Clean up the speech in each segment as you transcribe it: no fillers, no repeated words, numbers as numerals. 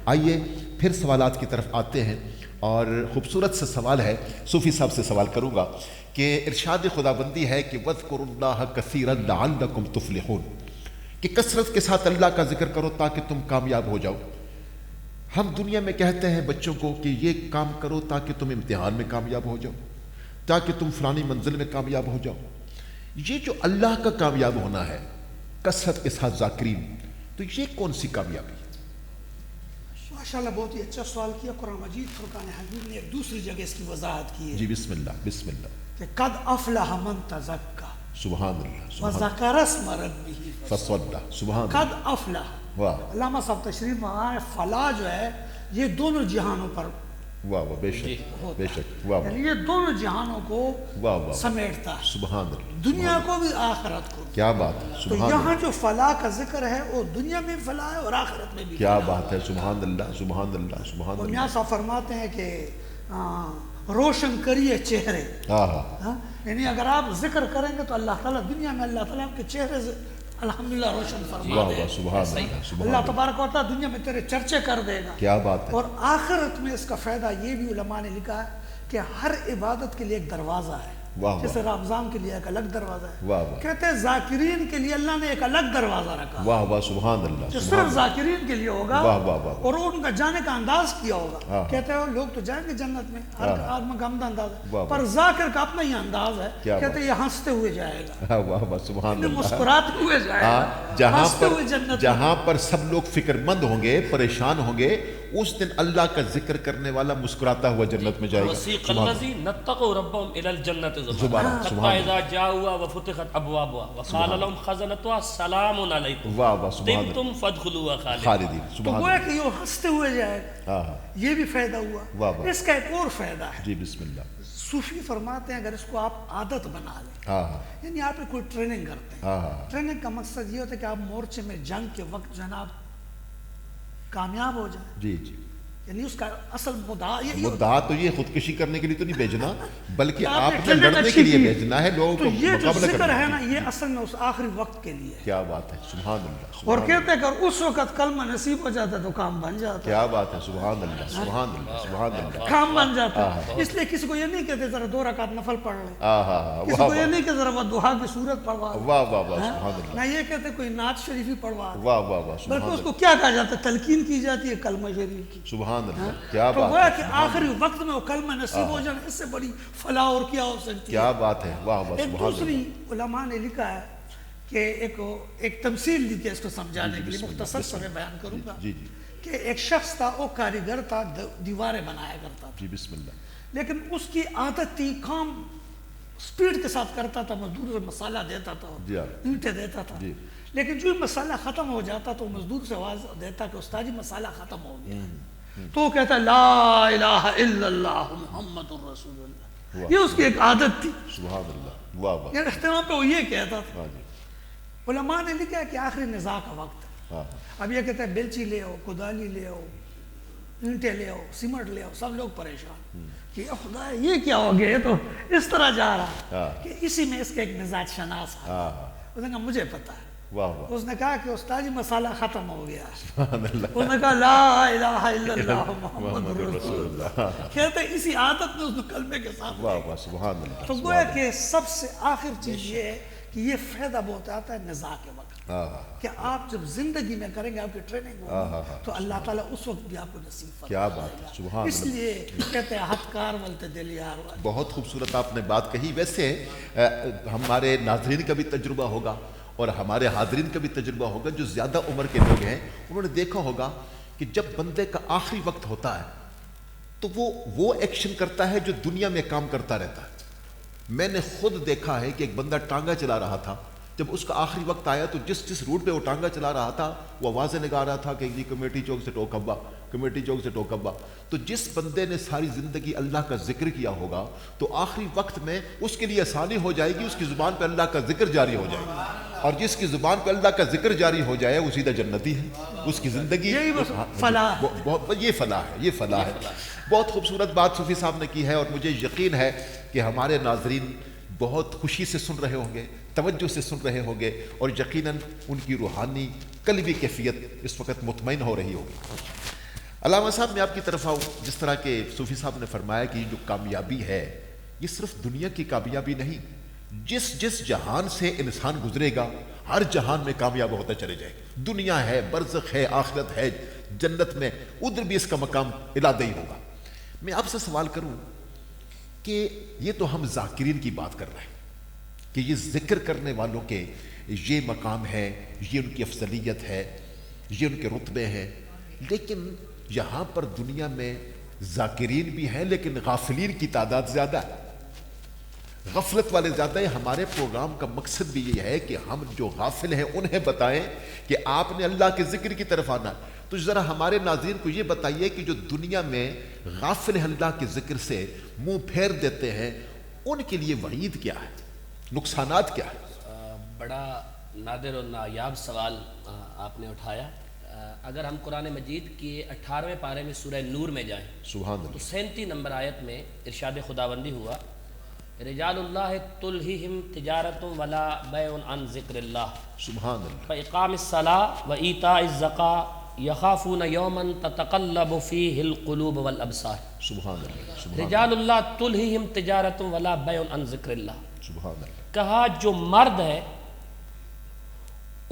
آئیے پھر سوالات کی طرف آتے ہیں، اور خوبصورت سے سوال ہے، صوفی صاحب سے سوال کروں گا کہ ارشاد خداوندی ہے کہ وَاذْكُرُوا اللَّهَ كَثِيرًا لَعَلَّكُمْ تُفْلِحُونَ، کہ کثرت کے ساتھ اللہ کا ذکر کرو تاکہ تم کامیاب ہو جاؤ۔ ہم دنیا میں کہتے ہیں بچوں کو کہ یہ کام کرو تاکہ تم امتحان میں کامیاب ہو جاؤ، تاکہ تم فلانی منزل میں کامیاب ہو جاؤ۔ یہ جو اللہ کا کامیاب ہونا ہے کثرت کے ساتھ ذاکرین، تو یہ کون سی کامیابی؟ ماشاءاللہ بہت ہی اچھا سوال کیا۔ قرآن مجید فرقان حمید نے ایک دوسری جگہ اس کی وضاحت کی ہے جی بسم اللہ بسم اللہ، کہ قد افلح من تزکا سبحان اللہ سبحان وذکر اسم ربہ فصلی، سبحان قد اللہ، افلح۔ واہ علامہ صاحب تشریف فرما ہے فلاح جو ہے یہ دونوں جہانوں پر واہ واہ، بے شک بے شک، واہ واہ یعنی یہ دونوں جہانوں کو واہ واہ، سمیٹتا ہے، سبحان اللہ، دنیا کو بھی آخرت کو بھی۔ کیا بات ہے، تو سبحان یہاں اللہ، جو فلاح کا ذکر ہے وہ دنیا میں فلاح ہے اور آخرت میں بھی کیا فلاح ہے۔ بات ہے، سبحان اللہ سبحان اللہ سبحان اور اللہ، میاں صاحب فرماتے ہیں کہ روشن کریے چہرے، ہاں یعنی اگر آپ ذکر کریں گے تو اللہ تعالیٰ دنیا میں اللہ تعالیٰ آپ کے چہرے سے الحمدللہ روشن فرما واہ دے واہ، گا۔ سبحان اللہ سبحان اللہ اللہ، تبارک و تعالیٰ دنیا میں تیرے چرچے کر دے گا۔ کیا بات ہے، اور آخرت میں اس کا فائدہ یہ بھی علماء نے لکھا ہے کہ ہر عبادت کے لیے ایک دروازہ ہے، واہ واہ، جیسے رمضان کے لیے ایک الگ دروازہ ہے، واہ واہ کہتے ہیں ذاکرین کے لیے اللہ نے ایک الگ دروازہ رکھا واہ واہ، سبحان اللہ جو سبحان صرف ذاکرین کے لیے ہوگا، واہ واہ واہ، اور ان کا جانے کا انداز کیا ہوگا۔ ہاں۔ کہتے ہیں لوگ تو جائیں گے جنت میں، ہر آدمی کا اپنا انداز ہے، واہ پر ذاکر کا اپنا ہی انداز ہے، کیا کہتے ہیں یہ ہنستے ہوئے جائے گا، واہ واہ، سبحان یہ اللہ، مسکراتے ہوئے جائے گا، جہاں ہنستے ہوئے جنت میں۔ جہاں پر سب لوگ فکر مند ہوں گے، پریشان ہوں گے، اس دن اللہ کا ذکر کرنے والا مسکراتا ہوا جنت میں جائے گا۔ وسیق الذین اتقوا ربهم الى الجنة زبانہ، حتى سبحان اذا جاؤوا وفتحت ابوابها وقال لهم خزنتها سلام علیکم واہ واہ، سبحان اللہ، طبتم فادخلوها خالدین۔ خالدین، تو سبحان وہ ہے اللہ، کہ یہ ہنستے ہوئے جائے گا، ہاں یہ بھی فائدہ ہوا۔ واہ واہ، اس کا ایک اور فائدہ ہے، جی بسم اللہ، صوفی فرماتے ہیں اگر اس کو آپ عادت بنا لیں، ہاں یعنی آپ کوئی ٹریننگ کرتے ہیں، ہاں ہاں، ٹریننگ کا مقصد یہ ہوتا ہے کہ آپ مورچے میں جنگ کے وقت جناب کامیاب ہو جائیں، جی جی، یعنی اس کا اصل مدعا یہ ہوتا مدعا تو یہ خودکشی کرنے کے لیے تو نہیں بھیجنا، بلکہ آپ آپ نے نے ٹریننگ لڑنے اچھی کے لیے کی۔ بھیجنا ہے، لوگوں تو کو یہ جو مقابلہ ذکر کرنا ہے ہے۔ نا یہ اصل میں اس آخری وقت کے لیے ہے، کیا بات ہے، سبحان اللہ اور سبحان اللہ، کہتے ہیں کہ اس وقت کلمہ نصیب ہو جاتا ہے تو کام بن جاتا ہے، کیا بات ہے، سبحان اللہ سبحان اللہ سبحان اللہ، کام بن جاتا ہے۔ اس لیے کسی کو یہ نہیں کہتے ذرا 2 رکعت نفل پڑھ لیں، ہاں ہاں، کسی کو یہ نہیں کہ ذرا وہ دعا کی صورت پڑھوا لیں، واہ واہ واہ، سبحان اللہ، نہ یہ کہتے کوئی نعت شریفی پڑھوا دیں، واہ واہ واہ، بلکہ سبحان اس اللہ کو کیا کہا جاتا ہے، تلقین کی جاتی ہے کلمہ شریف کی۔ سبحان اللہ، کیا تو بات وہ ہے ہے، کہ آخری وقت میں وہ کلمہ نصیب ہو جانا، اس سے بڑی فلاح اور کیا ہو سکتی ہے۔ کیا بات ہے، واہ واہ، ایک سبحان اللہ، دوسری علماء نے لکھا ہے کہ ایک تمثیل دی کہ اس کو سمجھانے کے لیے مختصر سے میں بیان کروں گا جی جی کہ ایک شخص تھا، وہ کاریگر تھا، دیواریں بنایا کرتا تھا، جی بسم اللہ، لیکن اس کی عادت تھی کام سپیڈ کے ساتھ کرتا تھا، مزدور سے مسالہ دیتا تھا، جی ہاں، اینٹیں دیتا تھا، جی، لیکن جو مسالہ ختم ہو جاتا تو مزدور سے آواز دیتا کہ استاد جی مسالہ ختم ہو گیا، تو وہ کہتا لا الہ الا اللہ محمد الرسول اللہ، یہ اس کی ایک عادت تھی، سبحان اللہ، واہ واہ، یعنی اختتام پہ وہ یہ کہتا تھا۔ ہاں جی، علماء نے لکھا ہے کہ آخری نزاع کا وقت ہے، ہاں اب یہ کہتا ہے بیلچی لے آؤ، کدالی لے آؤ، اینٹیں لے آؤ، سیمنٹ لے آؤ، سب لوگ پریشان کہ اے خدا یہ کیا ہو گیا، یہ تو اس طرح جا رہا کہ اسی میں اس کا ایک مزاج شناس ہے، ہاں، اس نے کہا مجھے پتا ہے، واہ واہ، اس نے کہا کہ استاد جی مسالہ ختم ہو گیا، سبحان اللہ، اس نے کہا لا الہ الا اللہ محمد رسول اللہ، کہتے ہیں اسی عادت میں اس نے کلمے کے ساتھ، واہ واہ، سبحان اللہ، تو گویا کہ سب سے آخر چیز یہ ہے کہ یہ فائدہ بہت آتا ہے نزاع کے وقت، کہ آپ جب زندگی میں کریں گے، آپ کی ٹریننگ ہوگی تو اللہ تعالیٰ اس وقت بھی آپ کو نصیب فرمائے کیا بات ہے، گا، سبحان اس اللہ، لیے کہتے ہیں ہتھ کار ولتے دل یار والے۔ بہت خوبصورت آپ نے بات کہی۔ ویسے ہمارے ناظرین کا بھی تجربہ ہوگا اور ہمارے حاضرین کا بھی تجربہ ہوگا، جو زیادہ عمر کے لوگ ہیں انہوں نے دیکھا ہوگا کہ جب بندے کا آخری وقت ہوتا ہے تو وہ ایکشن کرتا ہے جو دنیا میں کام کرتا رہتا ہے۔ میں نے خود دیکھا ہے کہ ایک بندہ ٹانگا چلا رہا تھا، جب اس کا آخری وقت آیا تو جس روٹ پہ وہ ٹانگا چلا رہا تھا وہ آوازیں لگا رہا تھا کہ جی کمیٹی چوک سے ٹوکبا، کمیٹی چوک سے ٹوکبا۔ تو جس بندے نے ساری زندگی اللہ کا ذکر کیا ہوگا تو آخری وقت میں اس کے لیے آسانی ہو جائے گی، اس کی زبان پہ اللہ کا ذکر جاری ہو جائے گا، اور جس کی زبان پہ اللہ کا ذکر جاری ہو جائے وہ سیدھا جنتی ہے، اس کی زندگی یہی بس فلاح ہے۔ یہ فلاح ہے، یہ فلاح ہے۔ بہت خوبصورت بات صوفی صاحب نے کی ہے، اور مجھے یقین ہے کہ ہمارے ناظرین بہت خوشی سے سن رہے ہوں گے، توجہ سے سن رہے ہوں گے، اور یقیناً ان کی روحانی قلبی کیفیت اس وقت مطمئن ہو رہی ہوگی۔ علامہ صاحب میں آپ کی طرف آؤں. جس طرح کہ صوفی صاحب نے فرمایا کہ یہ جو کامیابی ہے یہ صرف دنیا کی کامیابی نہیں، جس جہان سے انسان گزرے گا ہر جہان میں کامیاب ہوتا چلے جائے گا. دنیا ہے، برزخ ہے، آخرت ہے، جنت میں ادھر بھی اس کا مقام الہی ہوگا. میں آپ سے سوال کروں کہ یہ تو ہم ذاکرین کی بات کر رہے ہیں کہ یہ ذکر کرنے والوں کے یہ مقام ہے، یہ ان کی افضلیت ہے، یہ ان کے رتبے ہیں، لیکن یہاں پر دنیا میں ذاکرین بھی ہیں لیکن غافلین کی تعداد زیادہ ہے، غفلت والے زیادہ ہیں. ہمارے پروگرام کا مقصد بھی یہ ہے کہ ہم جو غافل ہیں انہیں بتائیں کہ آپ نے اللہ کے ذکر کی طرف آنا. تو ذرا ہمارے ناظرین کو یہ بتائیے کہ جو دنیا میں غافل اللہ کے ذکر سے منہ پھیر دیتے ہیں ان کے لیے وعید کیا ہے، نقصانات کیا ہے؟ بڑا نادر و نایاب سوال آپ نے اٹھایا. اگر ہم قرآن مجید کے 18ویں پارے میں سورہ نور میں جائیں سبحان تو اللہ. 37 نمبر آیت میں ارشاد خداوندی ہوا، رجال اللہ تلہیہم تجارت ولا بیع عن ذکر اللہ سبحان اللہ. فاقام الصلاۃ وایتاء الزکاۃ یخافون یوما تتقلب فیہ القلوب والابصار. سبحان اللہ. سبحان رجال اللہ تلہیہم تجارت ولا بیع عن ذکر اللہ. سبحان اللہ. کہا جو مرد ہے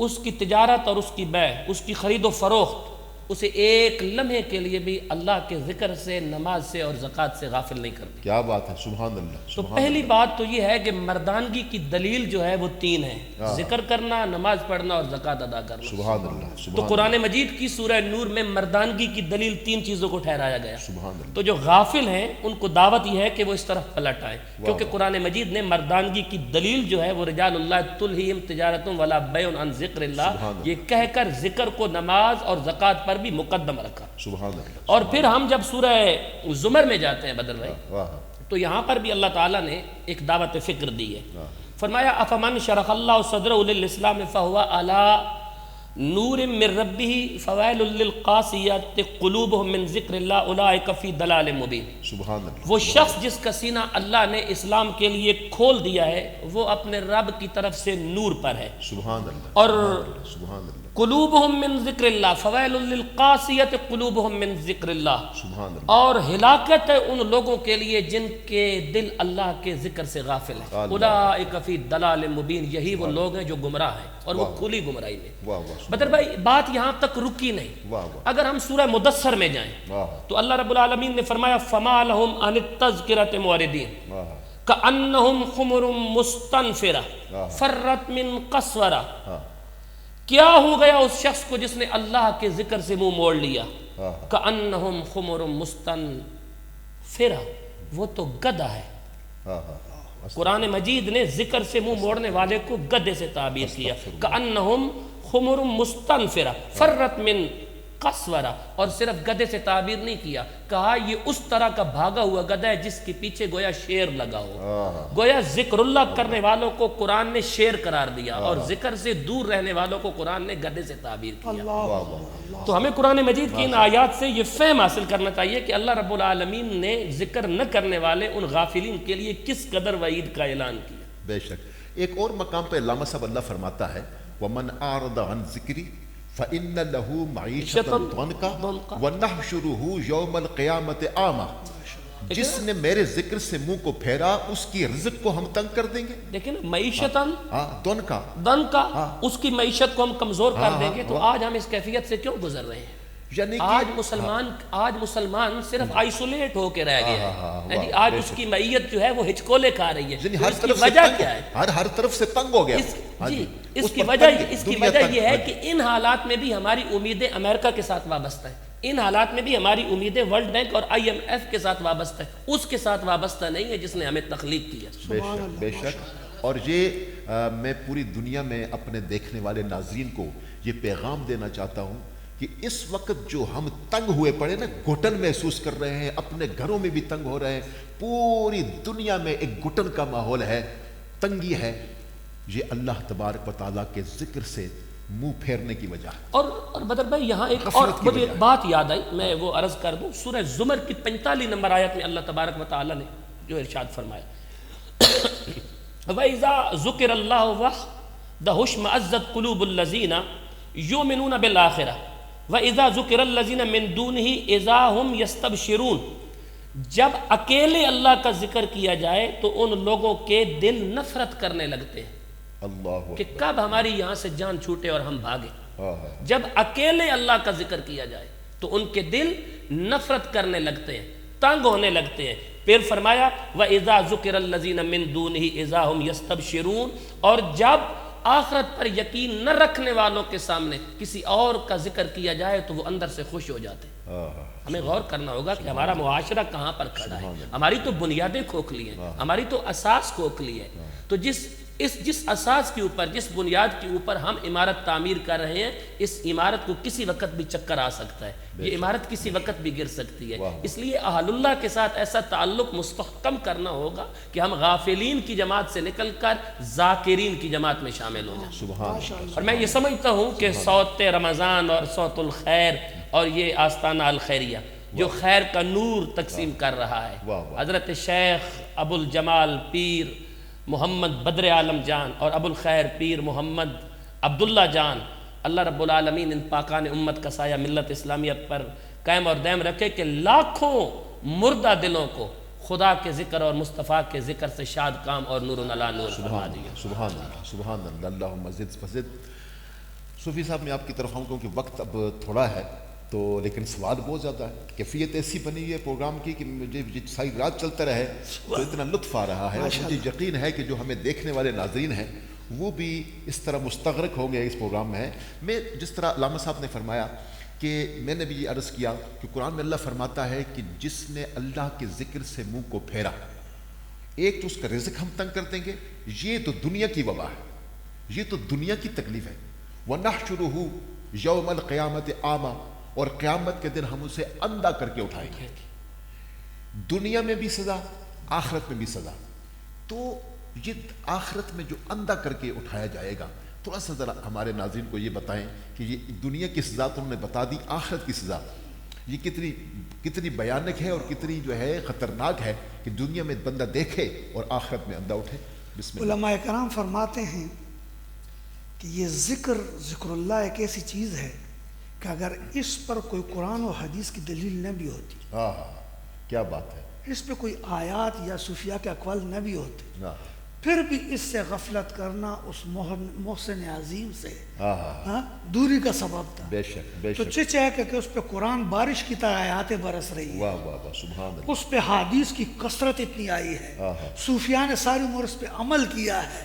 اس کی تجارت اور اس کی بیع، اس کی خرید و فروخت اسے ایک لمحے کے لیے بھی اللہ کے ذکر سے، نماز سے اور زکوٰۃ سے غافل نہیں کرتی. کیا بات ہے. سبحان اللہ. تو پہلی بات تو یہ ہے کہ مردانگی کی دلیل جو ہے وہ 3 ہے، ذکر کرنا، نماز پڑھنا اور زکوٰۃ ادا کرنا. سبحان اللہ. تو سبحان قرآن مجید کی سورہ نور میں مردانگی کی دلیل 3 چیزوں کو ٹھہرایا گیا. سبحان اللہ. تو جو غافل ہیں ان کو دعوت یہ ہے کہ وہ اس طرف پلٹ آئیں، کیونکہ قرآن مجید نے مردانگی کی دلیل جو ہے وہ رجال اللہ تلہیہم تجارت ولا بیع عن ذکر اللہ یہ کہہ کر ذکر کو نماز اور زکوٰۃ پر بھی مقدم رکھا. سبحان اللہ. اور پھر ہم جب سورہ زمر میں جاتے ہیں بدر بھائی واہ. تو یہاں پر بھی اللہ تعالیٰ نے ایک دعوت فکر دی ہے. فرمایا افمن شرح اللہ صدرہ للاسلام فہو علی نور من ربہ فویل للقاسیۃ قلوبہم من ذکر اللہ اولئک فی ضلال مبین. سبحان اللہ. وہ شخص جس کا سینہ اللہ نے اسلام کے لیے کھول دیا ہے وہ اپنے رب کی طرف سے نور پر ہے. سبحان اللہ. اور سبحان اللہ. قلوبہم من ذکر اللہ فویل للقاسیۃ قلوبہم من ذکر اللہ. سبحان اللہ. اور ہلاکت ہے ان لوگوں کے لیے جن کے دل اللہ کے ذکر سے غافل ہیں. اولئک فی ضلال مبین. یہی وہ لوگ ہیں جو گمراہ ہیں اور وہ کھلی گمراہی میں. واہ واہ. بدر بھائی بات یہاں تک رکی نہیں. واہ واہ. اگر ہم سورہ مدثر میں جائیں تو اللہ رب العالمین نے فرمایا فما لہم عن التذکرۃ معرضین کأنہم خمر مستنفرہ فرت من قسورہ. کیا ہو گیا اس شخص کو جس نے اللہ کے ذکر سے منہ موڑ لیا. کأنہم خمر مستنفرہ. وہ تو گدھا ہے. قرآن مجید نے ذکر سے منہ موڑنے والے کو گدھے سے تعبیر کیا. کأنہم خمر مستنفرہ فرت من قسورہ. اور صرف گدھے سے تعبیر نہیں کیا، کہا یہ اس طرح کا بھاگا ہوا گدھا ہے جس کے پیچھے گویا شیر لگا ہو. گویا ذکر اللہ کرنے والوں کو قرآن نے شیر قرار دیا اور ذکر سے دور رہنے والوں کو قرآن نے گدھے سے تعبیر کیا. تو ہمیں قرآن مجید کی ان آیات سے یہ فہم حاصل کرنا چاہیے کہ اللہ رب العالمین نے ذکر نہ کرنے والے ان غافلین کے لیے کس قدر وعید کا اعلان کیا. بے شک. ایک اور مقام پہ علامہ صاحب اللہ فرماتا ہے وَمَنْ أَعْرَضَ عَنْ ذِكْرِي فَإِنَّ لَهُ مَعِيشَةً ضَنْكًا وَنَحْشُرُهُ يَوْمَ الْقِيَامَةِ أَعْمَى. جس نے میرے ذکر سے منہ کو پھیرا اس کی رزق کو ہم تنگ کر دیں گے. لیکن معیشتاً دن کا اس کی معیشت کو ہم کمزور کر دیں گے. تو آج ہم اس کیفیت سے کیوں گزر رہے ہیں؟ یعنی آج مسلمان صرف آئسولیٹ ہو کے رہ گیا ہے. آج اس کی معیت جو ہے وہ ہچکولے کھا رہی ہے. اس کی وجہ کیا ہے؟ ہر طرف سے تنگ ہو گیا. اس کی وجہ یہ ہے کہ ان حالات میں بھی ہماری امیدیں امریکہ کے ساتھ وابستہ ہیں. ان حالات میں بھی ہماری امیدیں ورلڈ بینک اور IMF کے ساتھ وابستہ ہے. اس کے ساتھ وابستہ نہیں ہے جس نے ہمیں تخلیق کیا. بے شک بے شک. اور یہ میں پوری دنیا میں اپنے دیکھنے والے ناظرین کو یہ پیغام دینا چاہتا ہوں کہ اس وقت جو ہم تنگ ہوئے پڑے نا، گھٹن محسوس کر رہے ہیں، اپنے گھروں میں بھی تنگ ہو رہے ہیں، پوری دنیا میں ایک گھٹن کا ماحول ہے، تنگی ہے. یہ اللہ تبارک و تعالیٰ کے ذکر سے منہ پھیرنے کی وجہ ہے. اور بدر بھائی یہاں ایک اور مجھے ایک بات یاد آئی، میں وہ عرض کر دوں. سورہ زمر کی 45 نمبر آیت میں اللہ تبارک و تعالیٰ نے جو ارشاد فرمایا وَإِذَا ذُكِرَ اللَّهُ وَحْدَهُ اشْمَأَزَّتْ قُلُوبُ الَّذِينَ يُؤْمِنُونَ بِالْآخِرَةِ وَإِذَا ذُكِرَ الَّذِينَ مِن دُونِهِ إِذَا هُمْ يَسْتَبْشِرُونَ جب اکیلے اللہ کا ذکر کیا جائے تو ان لوگوں کے دل نفرت کرنے لگتے ہیں اللہ کہ کب ہماری یہاں سے جان چھوٹے اور ہم بھاگیں۔ جب اکیلے اللہ کا ذکر کیا جائے تو ان کے دل نفرت کرنے لگتے ہیں، تنگ ہونے لگتے ہیں۔ پھر فرمایا وَإِذَا ذُكِرَ الَّذِينَ مِن دُونِهِ إِذَا هُمْ يَسْتَبْشِرُونَ اور جب آخرت پر یقین نہ رکھنے والوں کے سامنے کسی اور کا ذکر کیا جائے تو وہ اندر سے خوش ہو جاتے ہیں۔ ہمیں غور کرنا ہوگا کہ ہمارا معاشرہ کہاں پر کھڑا ہے۔ ہماری تو بنیادیں کھوکھلی ہیں، ہماری تو اساس کھوکھلی ہے۔ تو جس اساس کے اوپر، جس بنیاد کے اوپر ہم عمارت تعمیر کر رہے ہیں، اس عمارت کو کسی وقت بھی چکر آ سکتا ہے، یہ عمارت کسی وقت بھی گر سکتی ہے۔ اس لیے اہل اللہ کے ساتھ ایسا تعلق مستحکم کرنا ہوگا کہ ہم غافلین کی جماعت سے نکل کر ذاکرین کی جماعت میں شامل ہو جائیں۔ سبحان اللہ۔ اور میں یہ سمجھتا ہوں کہ صوت رمضان اور صوت الخیر اور یہ آستانہ الخیریہ جو خیر کا نور تقسیم کر رہا ہے، حضرت شیخ ابو الجمال پیر محمد بدر عالم جان اور ابو الخیر پیر محمد عبداللہ جان، اللہ رب العالمین ان پاکان امت کا سایہ ملت اسلامیت پر قائم اور دائم رکھے کہ لاکھوں مردہ دلوں کو خدا کے ذکر اور مصطفیٰ کے ذکر سے شاد کام اور نور علی نور فرما دیا۔ سبحان اللہ، سبحان اللہ، اللہم زد فزد۔ صوفی صاحب میں آپ کی طرف آؤں کیونکہ وقت اب تھوڑا ہے تو لیکن سوال بہت زیادہ ہے، کیفیت ایسی بنی ہے پروگرام کی کہ مجھے ساری رات چلتا رہے تو اتنا لطف آ رہا ہے، اور مجھے یقین ہے کہ جو ہمیں دیکھنے والے ناظرین ہیں وہ بھی اس طرح مستغرق ہوں گے اس پروگرام میں۔ میں جس طرح علامہ صاحب نے فرمایا کہ میں نے بھی یہ عرض کیا کہ قرآن میں اللہ فرماتا ہے کہ جس نے اللہ کے ذکر سے منہ کو پھیرا، ایک تو اس کا رزق ہم تنگ کر دیں گے، یہ تو دنیا کی وبا ہے، یہ تو دنیا کی تکلیف ہے۔ وَنَحْشُرُهُ يَوْمَ الْقِيَامَةِ أَعْمَى، اور قیامت کے دن ہم اسے اندھا کر کے اٹھائیں گے۔ دنیا میں بھی سزا، آخرت میں بھی سزا۔ تو یہ آخرت میں جو اندھا کر کے اٹھایا جائے گا، تھوڑا سا ذرا ہمارے ناظرین کو یہ بتائیں کہ یہ دنیا کی سزا تو انہوں نے بتا دی، آخرت کی سزا یہ کتنی بیانک ہے اور کتنی جو ہے خطرناک ہے کہ دنیا میں بندہ دیکھے اور آخرت میں اندھا اٹھے۔ بسم اللہ۔ علماء کرام فرماتے ہیں کہ یہ ذکر اللہ ایک ایسی چیز ہے کہ اگر اس پر کوئی قرآن و حدیث کی دلیل نہ بھی ہوتی، کیا بات ہے، اس پہ کوئی آیات یا صوفیہ کے اقوال نہ بھی ہوتے، پھر بھی اس سے غفلت کرنا اس محسن عظیم سے دوری کا سبب تھا۔ بے شک بے تو شک۔ چچ ہے کہ اس پہ قرآن بارش کی طرح آیاتیں برس رہی ہیں، واہ واہ واہ، سبحان اللہ۔ اس پہ حدیث کی کثرت اتنی آئی ہے، صوفیاء نے ساری عمر اس پہ عمل کیا ہے،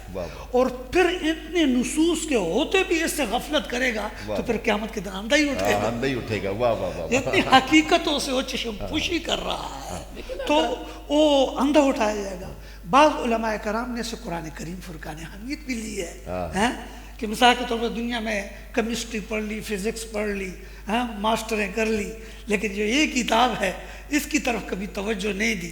اور پھر اتنے نصوص کے ہوتے بھی اس سے غفلت کرے گا تو پھر قیامت کے دن اندھا ہی اٹھے گا، اندھا ہی اٹھے گا۔ واہ واہ واہ، اتنی حقیقتوں سے وہ چشم پوشی کر رہا ہے تو وہ اندھا اٹھایا جائے گا۔ بعض علماء کرام نے اسے قرآن کریم فرقان حمید بھی لی ہے کہ مثال کے طور پر دنیا میں کیمسٹری پڑھ لی، فزکس پڑھ لی، ماسٹریں کر لی، لیکن جو یہ کتاب ہے اس کی طرف کبھی توجہ نہیں دی،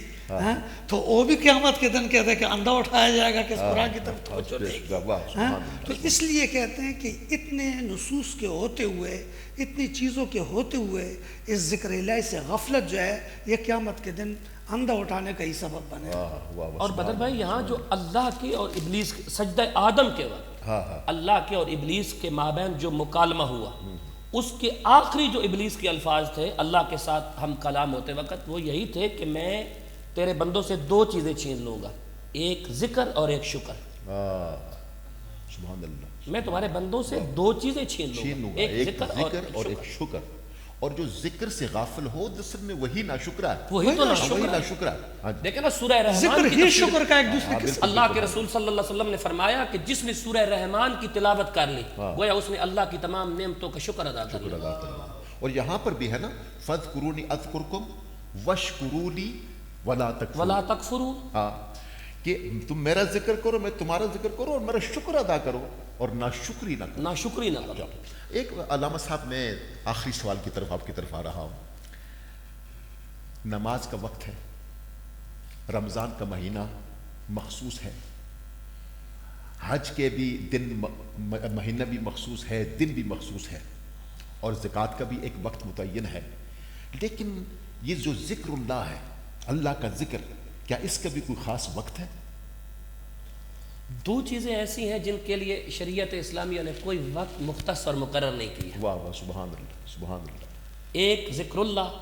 تو وہ بھی قیامت کے دن کہتے ہیں کہ اندھا اٹھایا جائے گا کہ اس قرآن کی طرف توجہ نہیں دی۔ تو اس لیے کہتے ہیں کہ اتنے نصوص کے ہوتے ہوئے، اتنی چیزوں کے ہوتے ہوئے اس ذکر الہی سے غفلت جو ہے یہ قیامت کے دن اندھا اٹھانے کا ہی سبب بنے۔ اور بدر بھائی یہاں جو اللہ کے اور ابلیس کے سجدہ آدم کے وقت اللہ کے اور ابلیس کے مابین جو مکالمہ ہوا، اس کے آخری جو ابلیس کے الفاظ تھے اللہ کے ساتھ ہم کلام ہوتے وقت، وہ یہی تھے کہ میں تیرے بندوں سے دو چیزیں چھین لوں گا، ایک ذکر اور ایک شکر۔ سبحان اللہ۔ میں تمہارے بندوں سے دو چیزیں چھین لوں گا، ایک ذکر اور ایک شکر۔ اور جو ذکر سے غافل ہو اصل میں وہی ناشکرہ ہے، وہی تو ناشکرہ ہے۔ دیکھیں نا سورہ رحمان ذکر کی ہی شکر کا ایک دوسرے کے ساتھ۔ اللہ کے رسول صلی اللہ علیہ وسلم نے فرمایا کہ جس نے سورہ رحمان کی تلاوت کر لی گویا اس نے اللہ کی تمام نعمتوں کا شکر ادا کر لیا۔ اور یہاں پر بھی ہے نا فَاذْكُرُونِي أَذْكُرْكُمْ وَاشْكُرُوا لِي وَلَا تَكْفُرُونَ، کہ تم میرا ذکر کرو، میں تمہارا ذکر کرو، اور میرا شکر ادا کرو اور ناشکری نہ کرو۔ ناشکری نہ کرو۔ ایک علامہ صاحب میں آخری سوال کی طرف آپ کی طرف آ رہا ہوں۔ نماز کا وقت ہے، رمضان کا مہینہ مخصوص ہے، حج کے بھی دن مہینہ بھی مخصوص ہے، دن بھی مخصوص ہے، اور زکوٰۃ کا بھی ایک وقت متعین ہے، لیکن یہ جو ذکر اللہ ہے، اللہ کا ذکر، کیا اس کا بھی کوئی خاص وقت ہے؟ دو چیزیں ایسی ہیں جن کے لیے شریعت اسلامیہ نے کوئی وقت مختص اور مقرر نہیں کیا. واہ واہ سبحان اللہ سبحان اللہ. ایک ذکر اللہ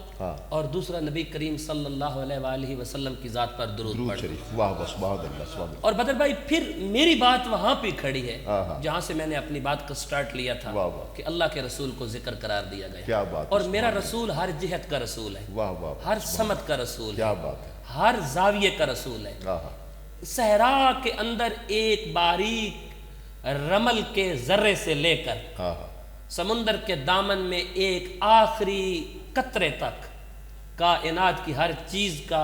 اور دوسرا نبی کریم صلی اللہ علیہ وآلہ وسلم کی ذات پر درود پڑھنا. شریف واہ واہ سبحان اللہ سبحان اللہ. اور بدر بھائی پھر میری بات وہاں پہ کھڑی ہے جہاں سے میں نے اپنی بات کا سٹارٹ لیا تھا کہ اللہ کے رسول کو ذکر قرار دیا گیا. کیا بات. اور میرا رسول ہر جہت کا رسول ہے. واہ واہ. ہر سمت کا رسول ہے. کیا بات ہے. ہر زاویے کا رسول ہے. صحرا کے اندر ایک باریک رمل کے ذرے سے لے کر سمندر کے دامن میں ایک آخری قطرے تک کائنات کی ہر چیز کا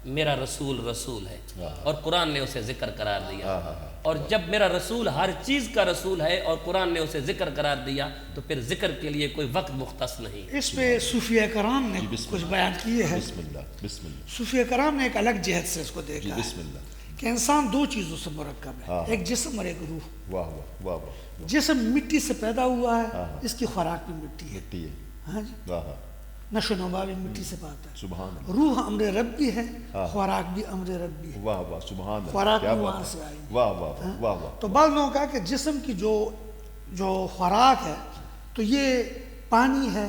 میرا رسول رسول ہے. اور قرآن نے اسے ذکر قرار دیا. اور جب میرا رسول ہر چیز کا رسول ہے اور قرآن نے اسے ذکر قرار دیا تو پھر ذکر کے لیے کوئی وقت مختص نہیں. اس پہ صوفیہ کرام نے کچھ بیان کیے ہیں. بسم اللہ بسم اللہ. صوفیہ کرام نے ایک الگ جہت سے اس کو دیکھا ہے بسم اللہ کہ انسان دو چیزوں سے مرکب ہے, ایک جسم اور ایک روح. واہ واہ واہ واہ. جسم مٹی سے پیدا ہوا ہے, اس کی خوراک بھی مٹی ہے. مٹی ہے. ہاں جی, واہ نشو و نما بھی مٹی سے پاتا ہے. سبحان اللہ. روح امر رب بھی ہے, خوراک بھی امر رب بھی ہے. واہ واہ سبحان اللہ. خوراک کیا بھی وہاں بات سے ہے. آئی. واہ واہ واہ واہ. تو بعض لوگوں کا کہ جسم کی جو خوراک ہے تو یہ پانی ہے,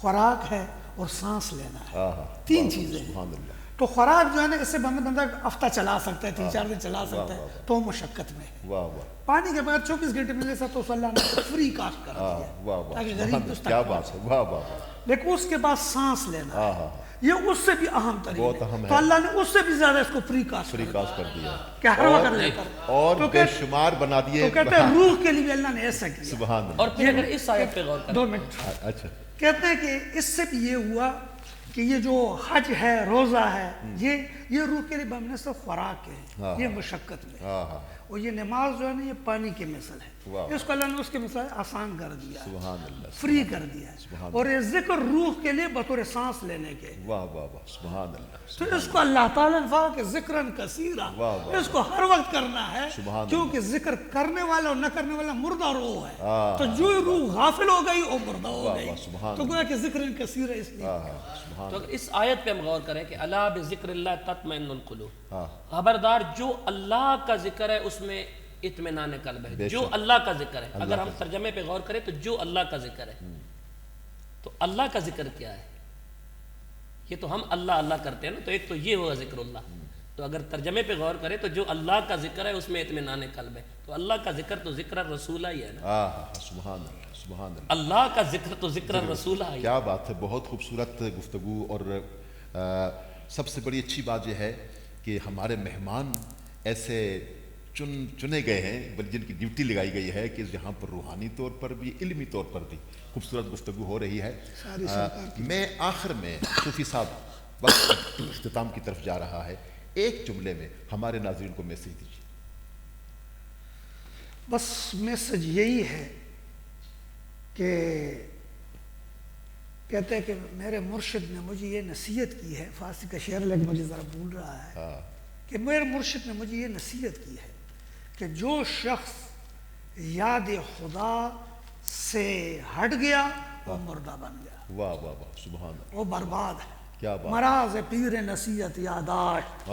خوراک ہے اور سانس لینا ہے. تین چیزیں ہیں. سبحان اللہ. تو خوراک جو ہے نا اس سے بندہ ہفتہ چلا سکتا ہے, 3-4 دن چلا سکتا ہے, تو وہ مشقت میں ہے. واہ واہ. پانی کے بغیر 24 گھنٹے ملے سا تو اللہ نے فری کاشت کر دیا واہ واہ. تاکہ غریب اس کیا تک بات ہے. واہ واہ. لیکن اس کے بعد سانس لینا ہے, یہ اس سے بھی اہم ترین بہت اہم ہے. تو اللہ نے اس سے بھی زیادہ اس کو فری کاسٹ کر دیا کہ ہر وقت لیتا ہے اور بے شمار بنا دیے. تو کہتے ہیں روح کے لیے بھی اللہ نے ایسا کیا. سبحان اللہ. اور پھر اگر اس آیت پہ غور کریں 2 منٹ. اچھا. کہتے ہیں کہ اس سے بھی یہ ہوا کہ یہ جو حج ہے, روزہ ہے, یہ روح کے لیے بمنے سے خوراک ہے, یہ مشقت میں. اور یہ نماز جو ہے نا یہ پانی کے مثل ہے. اس کو اللہ نے اس کے مثل آسان کر دیا, سبحان اللہ, فری کر دیا ہے. اور یہ ذکر روح کے لیے بطور سانس لینے کے. واہ واہ واہ سبحان اللہ. تو اس کو اللہ تعالیٰ نے کہا کہ ذکرن کثیرا, اس کو ہر وقت کرنا ہے, کیونکہ ذکر کرنے والا اور نہ کرنے والا مردہ روح ہے. تو جو روح غافل ہو گئی وہ مردہ ہو گئی. تو گویا کہ ذکرن کثیرا اس لیے. تو اگر اس آیت پہ ہم غور کریں کہ الا بذکر اللہ تطمئن القلوب, خبردار جو اللہ کا ذکر ہے اس میں اطمینان قلب ہے. جو اللہ کا ذکر ہے, اگر ہم ترجمے پہ غور کریں تو جو اللہ کا ذکر ہے, تو اللہ کا ذکر کیا ہے؟ یہ تو ہم اللہ اللہ کرتے ہیں نا, تو ایک تو یہ ہوا ذکر اللہ. تو اگر ترجمے پہ غور کریں تو جو اللہ کا ذکر ہے اس میں اطمینان قلب ہے. تو اللہ کا ذکر تو ذکر الرسول ہی ہے نا. سبحان اللہ سبحان اللہ. اللہ کا ذکر تو ذکر الرسول ہی. کیا بات ہے. بہت خوبصورت گفتگو. اور سب سے بڑی اچھی بات یہ ہے کہ ہمارے مہمان ایسے چنے گئے ہیں جن کی ڈیوٹی لگائی گئی ہے کہ جہاں پر روحانی طور پر بھی علمی طور پر بھی خوبصورت گفتگو ہو رہی ہے. میں آخر میں صوفی صاحب وقت اختتام کی طرف جا رہا ہے, ایک جملے میں ہمارے ناظرین کو میسج دیجیے. بس میسج یہی ہے کہ کہتے ہیں کہ میرے مرشد نے مجھے یہ نصیحت کی ہے, فارسی کا شعر لیکن مجھے ذرا بھول رہا ہے, کہ میرے مرشد نے مجھے یہ نصیحت کی ہے کہ جو شخص یاد خدا سے ہٹ گیا وہ مردہ بن گیا. واہ واہ واہ سبحان اللہ. وہ برباد ہے. کیا بات. مراز پیر نصیحت یاداشت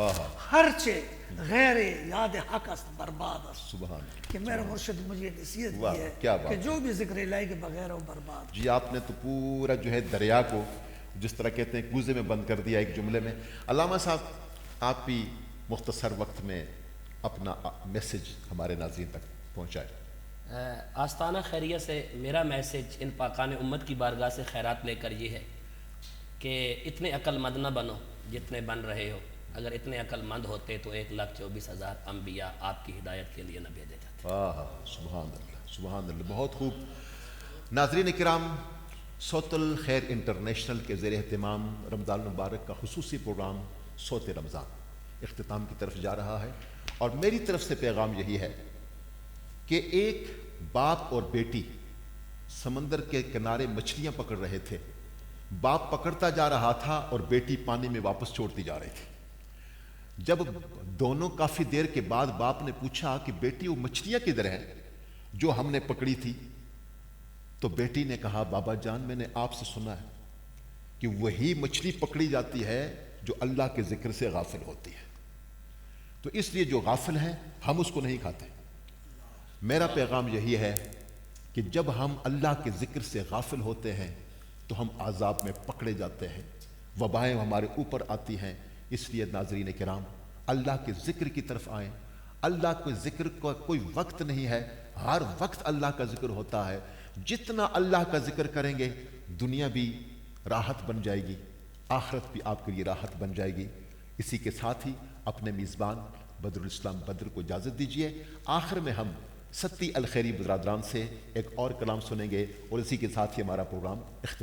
ہر چے غیر یاد حق است برباد است. سبحان اللہ. کہ میرا مرشد مجھے نصیحت کی ہے کہ جو بھی ذکر الہی کے بغیر وہ برباد. جی آپ نے تو پورا جو ہے دریا کو جس طرح کہتے ہیں کوزے میں بند کر دیا ایک جملے میں. علامہ صاحب آپ بھی مختصر وقت میں اپنا میسج ہمارے ناظرین تک پہنچائے. آستانہ خیریہ سے میرا میسج ان پاکان امت کی بارگاہ سے خیرات لے کر یہ ہے کہ اتنے عقل مند نہ بنو جتنے بن رہے ہو. اگر اتنے عقل مند ہوتے تو 1,24,000 انبیاء آپ کی ہدایت کے لیے نہ بھیجے جاتے. سبحان اللہ سبحان اللہ. بہت خوب. ناظرین کرام, صوت الخیر انٹرنیشنل کے زیر اہتمام رمضان المبارک کا خصوصی پروگرام صوت رمضان اختتام کی طرف جا رہا ہے, اور میری طرف سے پیغام یہی ہے کہ ایک باپ اور بیٹی سمندر کے کنارے مچھلیاں پکڑ رہے تھے. باپ پکڑتا جا رہا تھا اور بیٹی پانی میں واپس چھوڑتی جا رہی تھی. جب دونوں کافی دیر کے بعد باپ نے پوچھا کہ بیٹی وہ مچھلیاں کدھر ہیں جو ہم نے پکڑی تھی, تو بیٹی نے کہا بابا جان میں نے آپ سے سنا ہے کہ وہی مچھلی پکڑی جاتی ہے جو اللہ کے ذکر سے غافل ہوتی ہے. تو اس لیے جو غافل ہیں ہم اس کو نہیں کھاتے. میرا پیغام یہی ہے کہ جب ہم اللہ کے ذکر سے غافل ہوتے ہیں تو ہم عذاب میں پکڑے جاتے ہیں، وبائیں ہمارے اوپر آتی ہیں. اس لیے ناظرین کرام اللہ کے ذکر کی طرف آئیں. اللہ کے ذکر کا کوئی وقت نہیں ہے، ہر وقت اللہ کا ذکر ہوتا ہے. جتنا اللہ کا ذکر کریں گے دنیا بھی راحت بن جائے گی، آخرت بھی آپ کے لیے راحت بن جائے گی. اسی کے ساتھ ہی اپنے میزبان بدر الاسلام بدر کو اجازت دیجیے. آخر میں ہم ستی الخیری برادران سے ایک اور کلام سنیں گے اور اسی کے ساتھ ہی ہمارا پروگرام اختتام